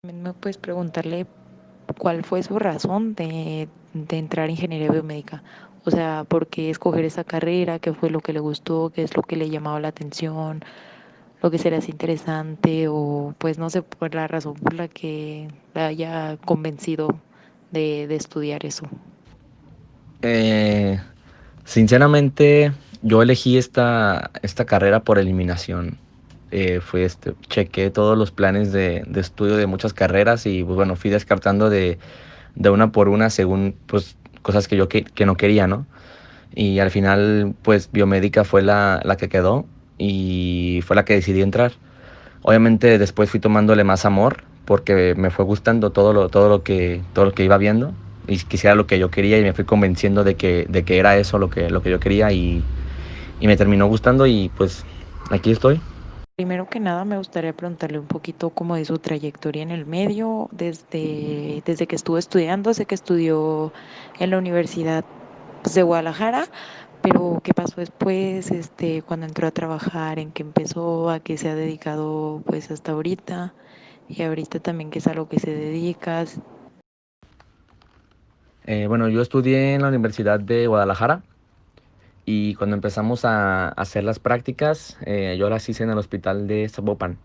También me puedes preguntarle cuál fue su razón de entrar a ingeniería biomédica. O sea, ¿por qué escoger esa carrera? ¿Qué fue lo que le gustó? ¿Qué es lo que le llamaba la atención? ¿Lo que se le hace interesante? O pues no sé, por la razón por la que la haya convencido de estudiar eso. Eh, Sinceramente, yo elegí esta carrera por eliminación. Chequé todos los planes de estudio de muchas carreras y pues, bueno, fui descartando de una por una según pues cosas que no quería, ¿no? Y al final pues biomédica fue la que quedó y fue la que decidí entrar. Obviamente después fui tomándole más amor porque me fue gustando todo lo que iba viendo y quisiera lo que yo quería y me fui convenciendo de que era eso lo que yo quería y me terminó gustando y pues aquí estoy. Primero que nada, me gustaría preguntarle un poquito como de su trayectoria en el medio, desde que estuvo estudiando, sé que estudió en la Universidad pues, de Guadalajara, pero ¿qué pasó después, cuando entró a trabajar, en qué empezó, a qué se ha dedicado pues hasta ahorita, y ahorita también qué es a lo que se dedica? Bueno, yo estudié en la Universidad de Guadalajara y cuando empezamos a hacer las prácticas, yo las hice en el hospital de Zapopan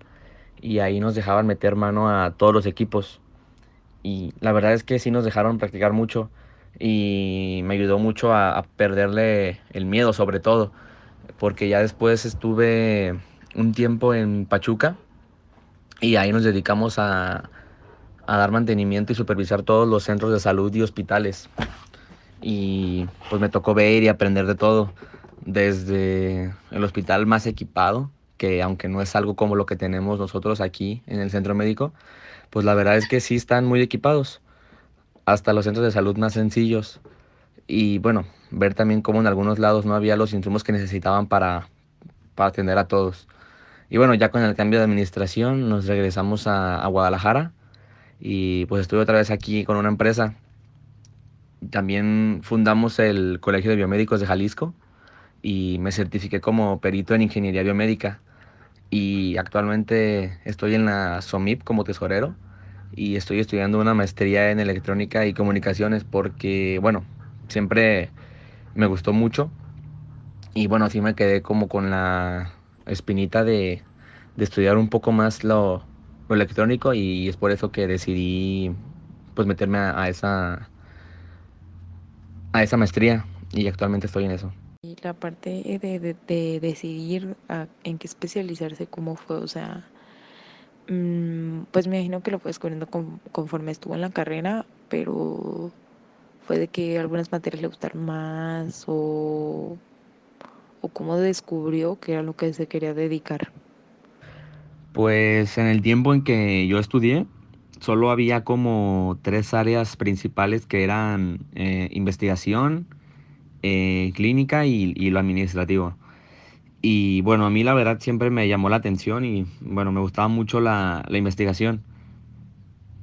y ahí nos dejaban meter mano a todos los equipos. Y la verdad es que sí nos dejaron practicar mucho y me ayudó mucho a perderle el miedo sobre todo, porque ya después estuve un tiempo en Pachuca y ahí nos dedicamos a dar mantenimiento y supervisar todos los centros de salud y hospitales. Y pues me tocó ver y aprender de todo, desde el hospital más equipado, que aunque no es algo como lo que tenemos nosotros aquí en el centro médico, pues la verdad es que sí están muy equipados hasta los centros de salud más sencillos. Y bueno, ver también cómo en algunos lados no había los insumos que necesitaban para atender a todos. Y bueno, ya con el cambio de administración nos regresamos a Guadalajara y pues estuve otra vez aquí con una empresa. También fundamos el Colegio de Biomédicos de Jalisco y me certifiqué como perito en ingeniería biomédica. Y actualmente estoy en la SOMIP como tesorero y estoy estudiando una maestría en electrónica y comunicaciones porque, bueno, siempre me gustó mucho y bueno, así me quedé como con la espinita de estudiar un poco más lo electrónico y es por eso que decidí pues meterme a esa maestría y actualmente estoy en eso. Y la parte de decidir en qué especializarse, ¿cómo fue? O sea, pues me imagino que lo fue descubriendo conforme estuvo en la carrera, pero fue de que algunas materias le gustaron más o cómo descubrió que era lo que se quería dedicar. Pues en el tiempo en que yo estudié, solo había como tres áreas principales que eran investigación, clínica y lo administrativo. Y bueno, a mí la verdad siempre me llamó la atención y bueno, me gustaba mucho la investigación.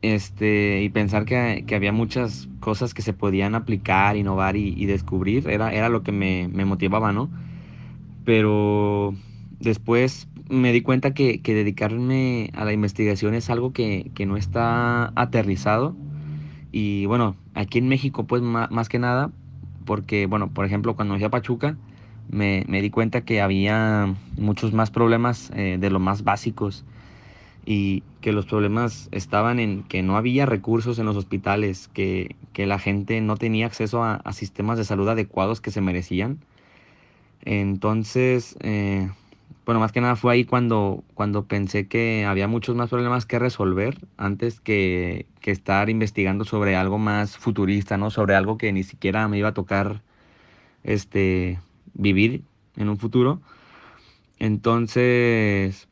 Y pensar que había muchas cosas que se podían aplicar, innovar y descubrir, era lo que me motivaba, ¿no? Pero después me di cuenta que dedicarme a la investigación es algo que no está aterrizado. Y bueno, aquí en México, pues más que nada, porque, bueno, por ejemplo, cuando fui a Pachuca, me di cuenta que había muchos más problemas de los más básicos y que los problemas estaban en que no había recursos en los hospitales, que la gente no tenía acceso a sistemas de salud adecuados que se merecían. Entonces, bueno, más que nada fue ahí cuando pensé que había muchos más problemas que resolver antes que estar investigando sobre algo más futurista, ¿no? Sobre algo que ni siquiera me iba a tocar este, vivir en un futuro. Entonces,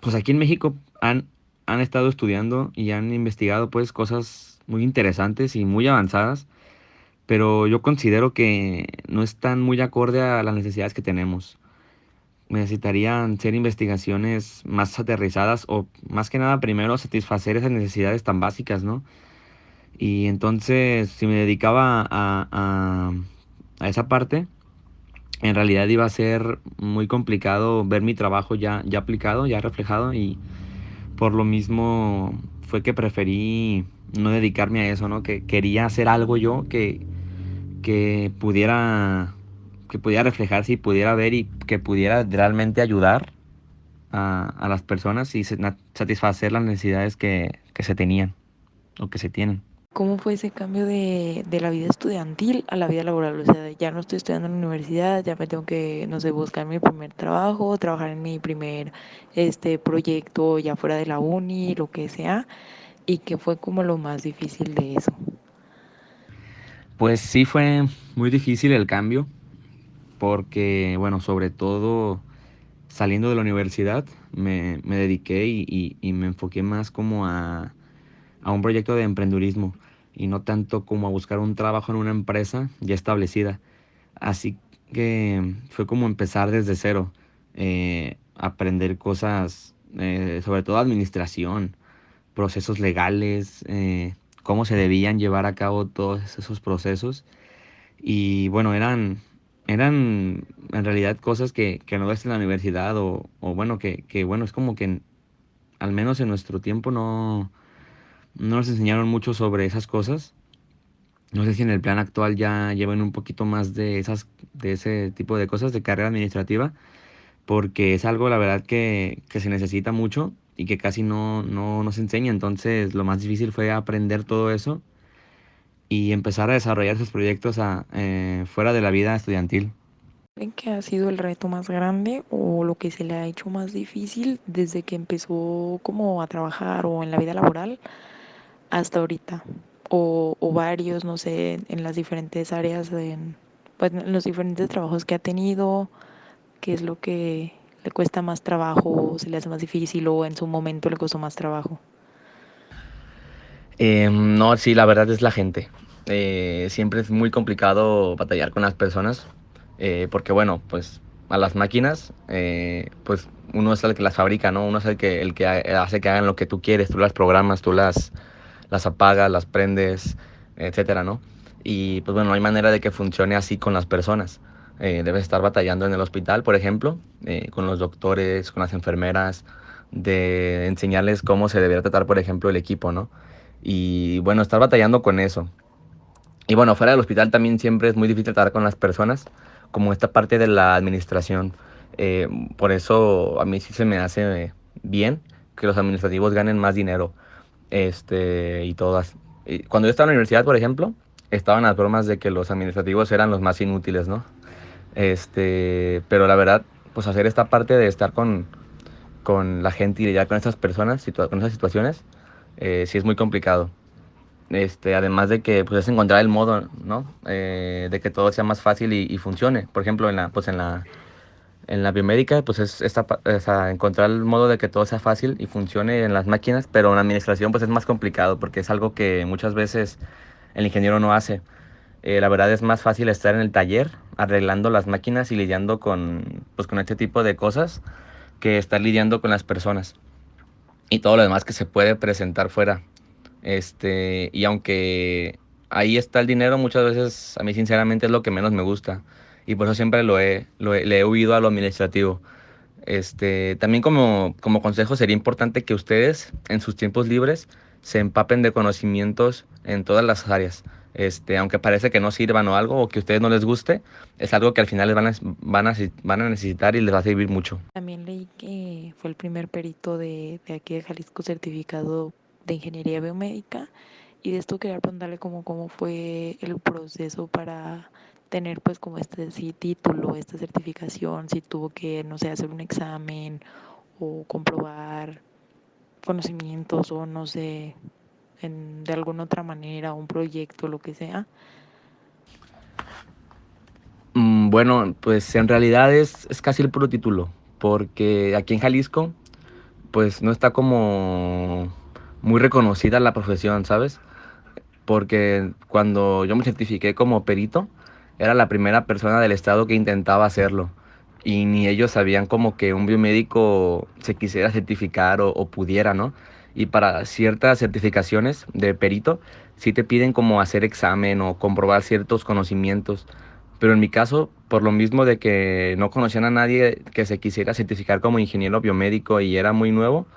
pues aquí en México han estado estudiando y han investigado pues cosas muy interesantes y muy avanzadas, pero yo considero que no están muy acorde a las necesidades que tenemos. Necesitarían ser investigaciones más aterrizadas o más que nada primero satisfacer esas necesidades tan básicas, ¿no? Y entonces si me dedicaba a esa parte, en realidad iba a ser muy complicado ver mi trabajo ya aplicado, ya reflejado y por lo mismo fue que preferí no dedicarme a eso, ¿no? Que quería hacer algo yo que pudiera, que pudiera reflejarse y pudiera ver y que pudiera realmente ayudar a las personas y satisfacer las necesidades que se tenían o que se tienen. ¿Cómo fue ese cambio de la vida estudiantil a la vida laboral? O sea, ya no estoy estudiando en la universidad, ya me tengo que, no sé, buscar mi primer trabajo, trabajar en mi primer proyecto ya fuera de la uni, lo que sea. ¿Y qué fue como lo más difícil de eso? Pues sí fue muy difícil el cambio porque, bueno, sobre todo saliendo de la universidad me dediqué y me enfoqué más como a un proyecto de emprendurismo y no tanto como a buscar un trabajo en una empresa ya establecida. Así que fue como empezar desde cero, aprender cosas, sobre todo administración, procesos legales, cómo se debían llevar a cabo todos esos procesos. Y bueno, eran en realidad cosas que no ves en la universidad o bueno, que bueno, es como que al menos en nuestro tiempo no nos enseñaron mucho sobre esas cosas. No sé si en el plan actual ya llevan un poquito más de ese tipo de cosas de carrera administrativa, porque es algo, la verdad, que se necesita mucho y que casi no se enseña. Entonces, lo más difícil fue aprender todo eso y empezar a desarrollar esos proyectos fuera de la vida estudiantil. ¿Creen que ha sido el reto más grande o lo que se le ha hecho más difícil desde que empezó como a trabajar o en la vida laboral hasta ahorita? O varios, no sé, en las diferentes áreas, pues, en los diferentes trabajos que ha tenido, qué es lo que le cuesta más trabajo, o se le hace más difícil o en su momento le costó más trabajo. No, sí, la verdad es la gente. Siempre es muy complicado batallar con las personas, porque bueno, pues a las máquinas, pues uno es el que las fabrica, ¿no? Uno es el que hace que hagan lo que tú quieres, tú las programas, las apagas, las prendes, etcétera, ¿no? Y pues bueno, no hay manera de que funcione así con las personas. Debes estar batallando en el hospital, por ejemplo, con los doctores, con las enfermeras, de enseñarles cómo se debería tratar, por ejemplo, el equipo, ¿no? Y bueno, estar batallando con eso. Y bueno, fuera del hospital también siempre es muy difícil tratar con las personas, como esta parte de la administración. Eh, por eso a mí sí se me hace bien que los administrativos ganen más dinero. Y todas. Y cuando yo estaba en la universidad, por ejemplo, estaban las bromas de que los administrativos eran los más inútiles, ¿no? Pero la verdad, pues hacer esta parte de estar con la gente y lidiar con estas personas, con esas situaciones, sí es muy complicado. Además de que pues es encontrar el modo, ¿no? De que todo sea más fácil y funcione. Por ejemplo, en la biomédica, pues o sea, encontrar el modo de que todo sea fácil y funcione en las máquinas, pero en la administración pues es más complicado porque es algo que muchas veces el ingeniero no hace. La verdad es más fácil estar en el taller arreglando las máquinas y lidiando pues, con este tipo de cosas que estar lidiando con las personas y todo lo demás que se puede presentar fuera. Y aunque ahí está el dinero, muchas veces a mí sinceramente es lo que menos me gusta. Y por eso siempre le he huido a lo administrativo. También como consejo sería importante que ustedes en sus tiempos libres se empapen de conocimientos en todas las áreas. Aunque parece que no sirvan o algo o que a ustedes no les guste, es algo que al final les van a necesitar y les va a servir mucho. También leí que fue el primer perito de aquí de Jalisco certificado de ingeniería biomédica y de esto quería preguntarle cómo fue el proceso para tener pues como este sí, título, esta certificación, si tuvo que, no sé, hacer un examen o comprobar conocimientos o no sé, de alguna otra manera, un proyecto, lo que sea. Bueno, pues en realidad es casi el puro título, porque aquí en Jalisco pues no está como muy reconocida la profesión, ¿sabes? Porque cuando yo me certifiqué como perito, era la primera persona del estado que intentaba hacerlo. Y ni ellos sabían como que un biomédico se quisiera certificar o pudiera, ¿no? Y para ciertas certificaciones de perito, sí te piden como hacer examen o comprobar ciertos conocimientos. Pero en mi caso, por lo mismo de que no conocían a nadie que se quisiera certificar como ingeniero biomédico y era muy nuevo,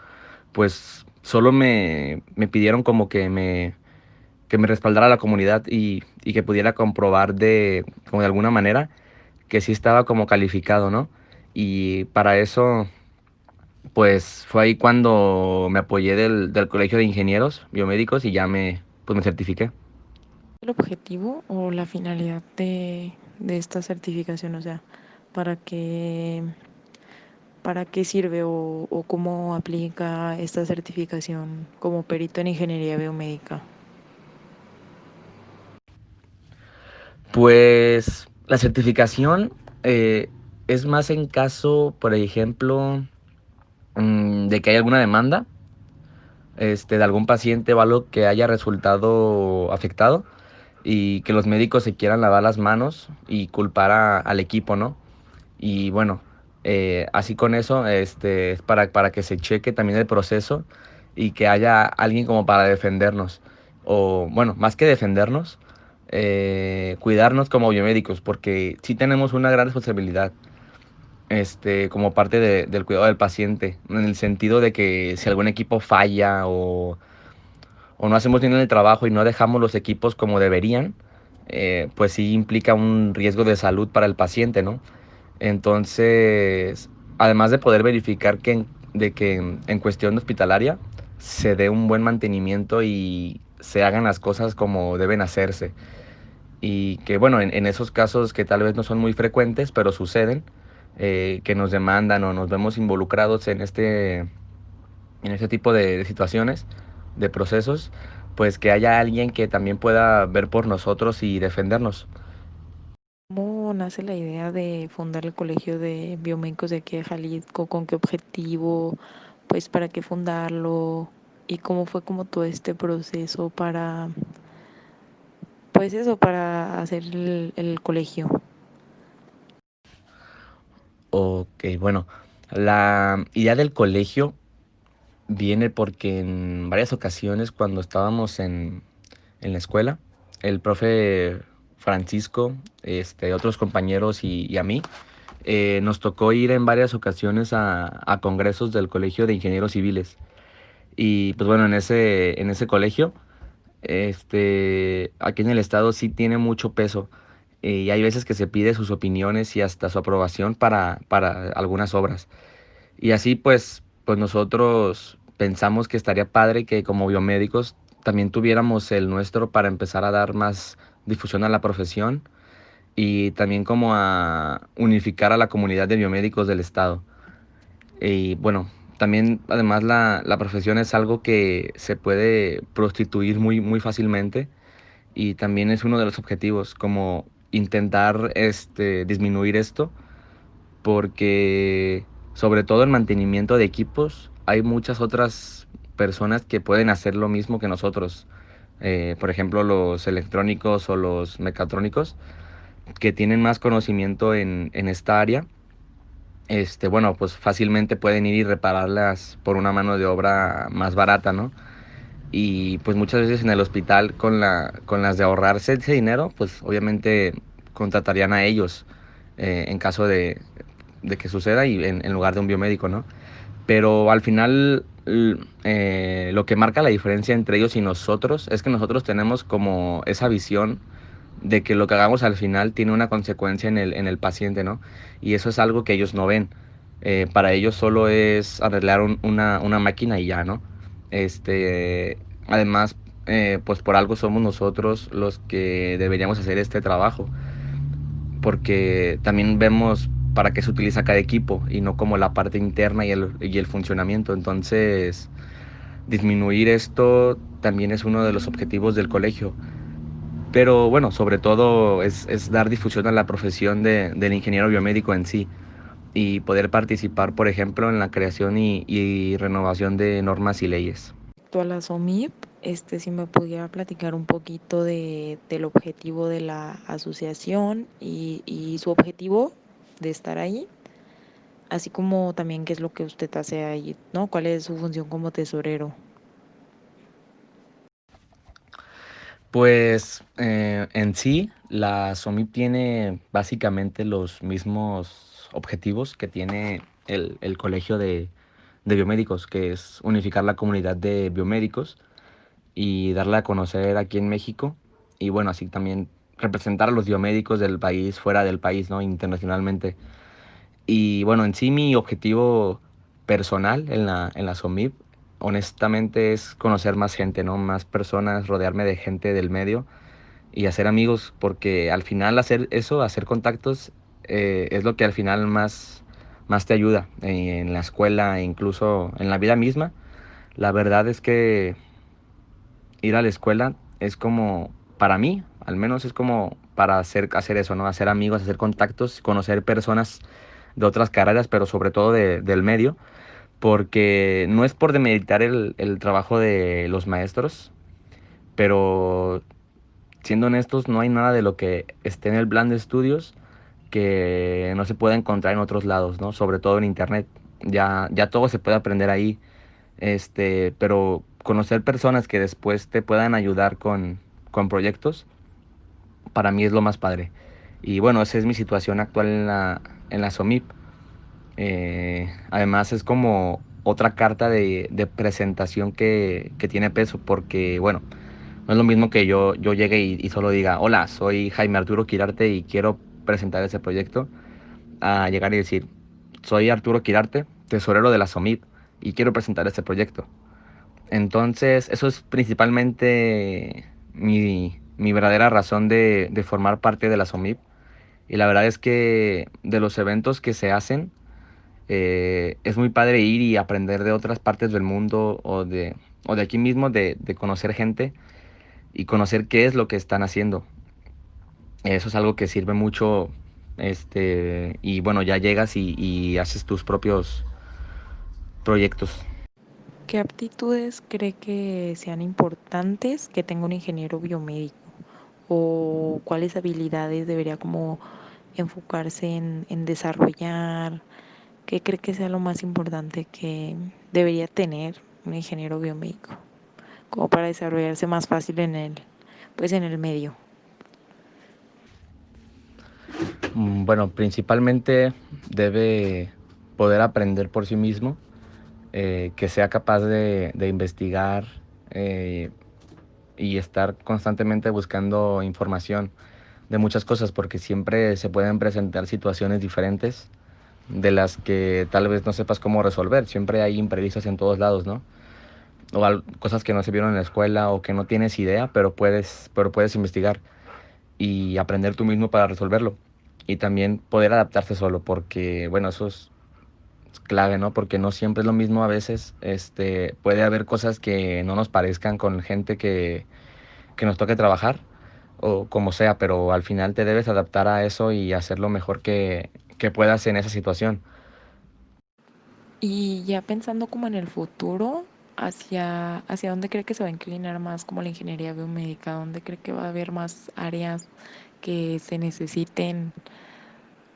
pues solo me pidieron como que me respaldara la comunidad y que pudiera comprobar como de alguna manera que sí estaba como calificado, ¿no? Y para eso, pues fue ahí cuando me apoyé del Colegio de Ingenieros Biomédicos y ya pues me certifiqué. ¿El objetivo o la finalidad de esta certificación? O sea, ¿para qué, para qué sirve o cómo aplica esta certificación como perito en ingeniería biomédica? Pues la certificación es más en caso, por ejemplo, de que haya alguna demanda de algún paciente o algo que haya resultado afectado y que los médicos se quieran lavar las manos y culpar al equipo, ¿no? Y bueno, así con eso, es para que se cheque también el proceso y que haya alguien como para defendernos. O bueno, más que defendernos, cuidarnos como biomédicos, porque sí tenemos una gran responsabilidad, como parte del cuidado del paciente, en el sentido de que si algún equipo falla o no hacemos bien el trabajo y no dejamos los equipos como deberían, pues sí implica un riesgo de salud para el paciente, ¿no? Entonces, además de poder verificar de que en cuestión hospitalaria se dé un buen mantenimiento y se hagan las cosas como deben hacerse. Y que bueno, en esos casos que tal vez no son muy frecuentes, pero suceden, que nos demandan o nos vemos involucrados en este tipo de situaciones, de procesos, pues que haya alguien que también pueda ver por nosotros y defendernos. ¿Cómo nace la idea de fundar el Colegio de Biomédicos de aquí de Jalisco? ¿Con qué objetivo? Pues para qué fundarlo y cómo fue como todo este proceso para, pues eso, para hacer el colegio. Ok, bueno, la idea del colegio viene porque en varias ocasiones cuando estábamos en la escuela, el profe Francisco, otros compañeros y a mí, nos tocó ir en varias ocasiones a congresos del Colegio de Ingenieros Civiles. Y pues bueno, en ese colegio, aquí en el estado sí tiene mucho peso. Y hay veces que se pide sus opiniones y hasta su aprobación para algunas obras. Y así pues nosotros pensamos que estaría padre que como biomédicos también tuviéramos el nuestro para empezar a dar más difusión a la profesión y también como a unificar a la comunidad de biomédicos del estado. Y bueno, también además la profesión es algo que se puede prostituir muy, muy fácilmente y también es uno de los objetivos, como intentar disminuir esto, porque sobre todo en mantenimiento de equipos hay muchas otras personas que pueden hacer lo mismo que nosotros. Por ejemplo, los electrónicos o los mecatrónicos que tienen más conocimiento en esta área, bueno, pues fácilmente pueden ir y repararlas por una mano de obra más barata, ¿no? Y pues muchas veces en el hospital con las de ahorrarse ese dinero, pues obviamente contratarían a ellos en caso de que suceda y en lugar de un biomédico, ¿no? Pero al final lo que marca la diferencia entre ellos y nosotros es que nosotros tenemos como esa visión de que lo que hagamos al final tiene una consecuencia en el paciente, ¿no? Y eso es algo que ellos no ven. Para ellos solo es arreglar una máquina y ya, ¿no? Además, pues por algo somos nosotros los que deberíamos hacer este trabajo, porque también vemos para qué se utiliza cada equipo y no como la parte interna y el funcionamiento. Entonces, disminuir esto también es uno de los objetivos del colegio. Pero bueno, sobre todo es dar difusión a la profesión del ingeniero biomédico en sí y poder participar, por ejemplo, en la creación y renovación de normas y leyes. Respecto a la SOMIP, si me pudiera platicar un poquito del objetivo de la asociación y su objetivo de estar ahí, así como también qué es lo que usted hace ahí, ¿no? ¿Cuál es su función como tesorero? Pues en sí, la SOMIP tiene básicamente los mismos objetivos que tiene el Colegio de de biomédicos, que es unificar la comunidad de biomédicos y darla a conocer aquí en México. Y bueno, así también representar a los biomédicos del país fuera del país, ¿no? Internacionalmente. Y bueno, en sí mi objetivo personal en la SOMIP, honestamente, es conocer más gente, ¿no? Más personas, rodearme de gente del medio y hacer amigos, porque al final hacer eso, hacer contactos, es lo que al final más te ayuda en la escuela e incluso en la vida misma. La verdad es que ir a la escuela es como, para mí, al menos es como para hacer eso, ¿no? Hacer amigos, hacer contactos, conocer personas de otras carreras, pero sobre todo del medio, porque no es por demeritar el trabajo de los maestros, pero siendo honestos, no hay nada de lo que esté en el plan de estudios que no se pueda encontrar en otros lados, ¿no? Sobre todo en internet. Ya todo se puede aprender ahí, pero conocer personas que después te puedan ayudar con proyectos, para mí es lo más padre. Y bueno, esa es mi situación actual en la SOMIP. Además es como otra carta de presentación que tiene peso, porque bueno, no es lo mismo que yo llegue y solo diga, hola, soy Jaime Arturo Quirarte y quiero presentar ese proyecto, a llegar y decir, soy Arturo Quirarte, tesorero de la SOMIP, y quiero presentar este proyecto. Entonces, eso es principalmente mi verdadera razón de formar parte de la SOMIP. Y la verdad es que de los eventos que se hacen, es muy padre ir y aprender de otras partes del mundo o de aquí mismo, de conocer gente y conocer qué es lo que están haciendo. Eso es algo que sirve mucho, y bueno, ya llegas y haces tus propios proyectos. ¿Qué aptitudes cree que sean importantes que tenga un ingeniero biomédico? ¿O cuáles habilidades debería como enfocarse en desarrollar? ¿Qué cree que sea lo más importante que debería tener un ingeniero biomédico? Como para desarrollarse más fácil pues en el medio. Bueno, principalmente debe poder aprender por sí mismo, que sea capaz de investigar, eh, y estar constantemente buscando información de muchas cosas, porque siempre se pueden presentar situaciones diferentes de las que tal vez no sepas cómo resolver. Siempre hay imprevistos en todos lados, ¿no? O cosas que no se vieron en la escuela o que no tienes idea, pero puedes investigar y aprender tú mismo para resolverlo. Y también poder adaptarse solo, porque, bueno, eso es clave, ¿no? Porque no siempre es lo mismo a veces. Puede haber cosas que no nos parezcan con gente que nos toque trabajar o como sea, pero al final te debes adaptar a eso y hacer lo mejor que puedas en esa situación. Y ya pensando como en el futuro, hacia dónde cree que se va a inclinar más como la ingeniería biomédica, dónde cree que va a haber más áreas que se necesiten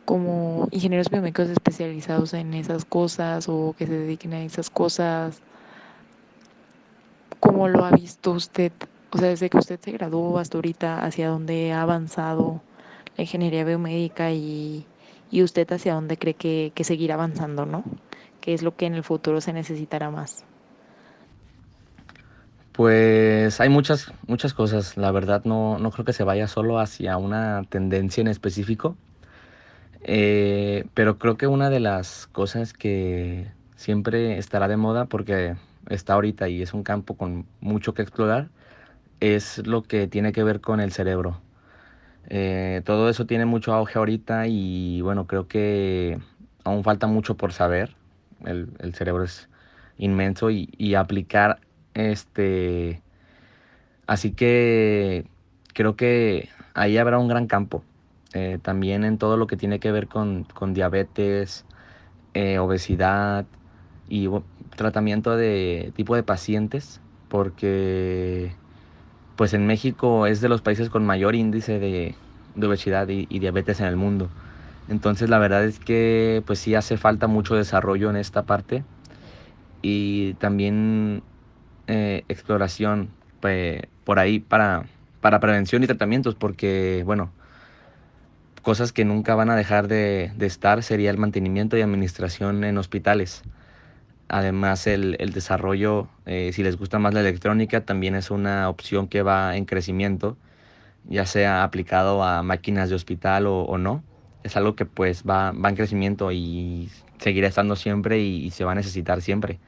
como ingenieros biomédicos especializados en esas cosas o que se dediquen a esas cosas. ¿Cómo lo ha visto usted? O sea, desde que usted se graduó hasta ahorita, ¿hacia dónde ha avanzado la ingeniería biomédica y usted hacia dónde cree que seguirá avanzando, ¿no? ¿Qué es lo que en el futuro se necesitará más? Pues hay muchas cosas. La verdad no creo que se vaya solo hacia una tendencia en específico. Pero creo que una de las cosas que siempre estará de moda, porque está ahorita y es un campo con mucho que explorar, es lo que tiene que ver con el cerebro. Todo eso tiene mucho auge ahorita y bueno, creo que aún falta mucho por saber. El cerebro es inmenso y aplicar este... Así que creo que ahí habrá un gran campo. También en todo lo que tiene que ver con diabetes, obesidad y tratamiento de tipo de pacientes, porque pues en México es de los países con mayor índice de obesidad y diabetes en el mundo. Entonces la verdad es que pues sí hace falta mucho desarrollo en esta parte y también exploración por ahí para prevención y tratamientos, porque bueno, cosas que nunca van a dejar de estar sería el mantenimiento y administración en hospitales. Además, el desarrollo, si les gusta más la electrónica, también es una opción que va en crecimiento, ya sea aplicado a máquinas de hospital o no. Es algo que pues va en crecimiento y seguirá estando siempre y se va a necesitar siempre.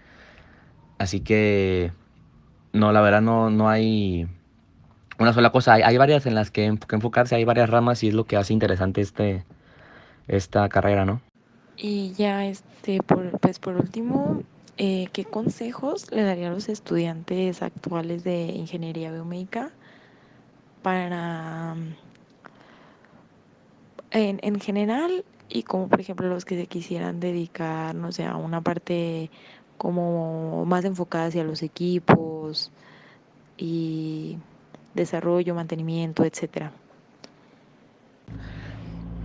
Así que no, la verdad no hay una sola cosa. Hay varias en las que enfocarse, hay varias ramas y es lo que hace interesante esta carrera, ¿no? Y ya, pues por último, ¿qué consejos le daría a los estudiantes actuales de ingeniería biomédica para, en general, y como por ejemplo los que se quisieran dedicar, no sé, a una parte como más enfocada hacia los equipos y desarrollo, mantenimiento, etcétera?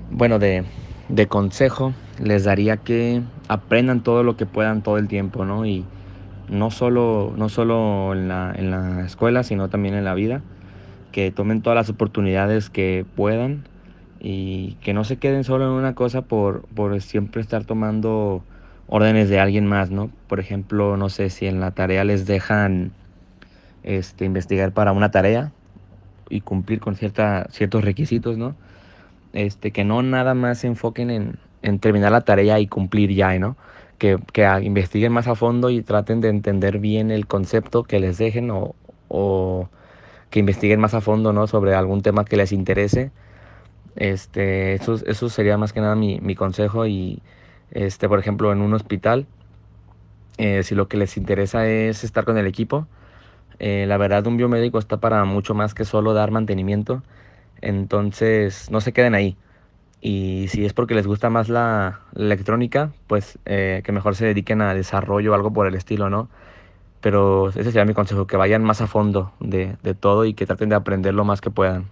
Bueno, de consejo les daría que aprendan todo lo que puedan todo el tiempo, ¿no? Y no solo en la escuela, sino también en la vida, que tomen todas las oportunidades que puedan y que no se queden solo en una cosa por siempre estar tomando órdenes de alguien más, ¿no? Por ejemplo, no sé si en la tarea les dejan investigar para una tarea y cumplir con ciertos requisitos, ¿no? Que no nada más se enfoquen en terminar la tarea y cumplir ya, ¿no? Que investiguen más a fondo y traten de entender bien el concepto que les dejen o que investiguen más a fondo, ¿no? Sobre algún tema que les interese. Eso sería más que nada mi consejo y, por ejemplo, en un hospital, si lo que les interesa es estar con el equipo, la verdad un biomédico está para mucho más que solo dar mantenimiento, entonces no se queden ahí. Y si es porque les gusta más la electrónica, pues que mejor se dediquen a desarrollo o algo por el estilo, ¿no? Pero ese sería mi consejo, que vayan más a fondo de todo y que traten de aprender lo más que puedan.